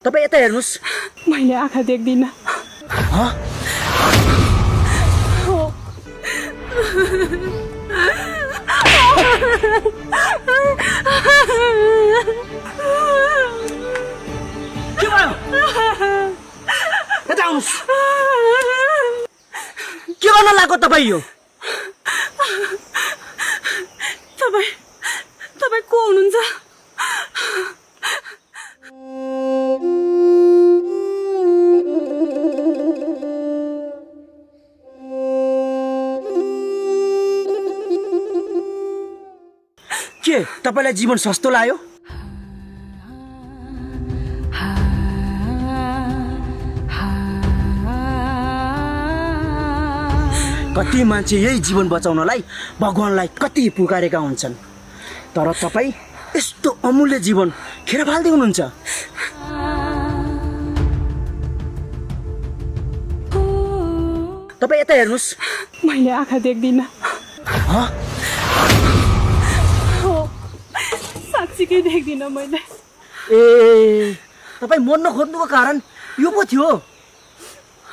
तपाईँ यता हेर्नुस्। मैले आँखा देख्दिन। के भयो? यता आउनुस्। के गर्न लाग्यो तपाईँ यो? तपाईँ को हुनुहुन्छ? के तपाईलाई जीवन सस्तो लाग्यो? कति मान्छे यही जीवन बचाउनलाई भगवानलाई कति पुकारेका हुन्छन्, तर तपाईँ यस्तो अमूल्य जीवन खेर फाल्दै हुनुहुन्छ। तपाईँ यता हेर्नुस्। मैले आँखा देख्दिन। साँच्चीकै देख्दिन मैले। ए, तपाईँ मर्न खोज्नुको कारण यो पो थियो?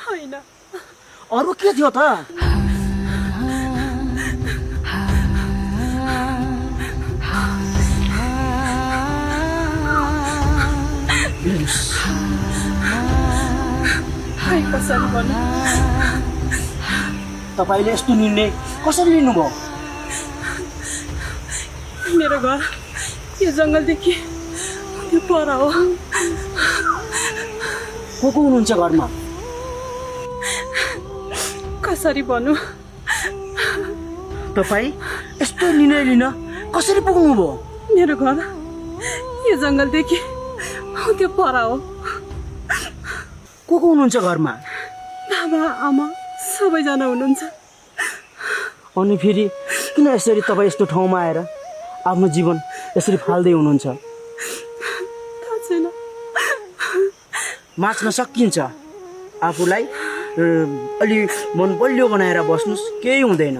होइन, अरू के थियो त? कसरी भन्नु? तपाईले यस्तो निर्णय कसरी लिनुभयो? मेरो घर यो जङ्गलदेखि त्यो पर हो। को हुनुहुन्छ घरमा? कसरी भन्नु? तपाईँ यस्तो निर्णय लिन कसरी पुग्नुभयो? मेरो घर यो जङ्गलदेखि त्यो पर हो। को हुनुहुन्छ घरमा? बाबा आमा सबैजना हुनुहुन्छ। अनि फेरि किन यसरी तपाईँ यस्तो ठाउँमा आएर आफ्नो जीवन यसरी फाल्दै हुनुहुन्छ? थाहा छैन। बाँच्न सकिन्छ, आफूलाई अलि मन बलियो बनाएर बस्नुस्, केही हुँदैन।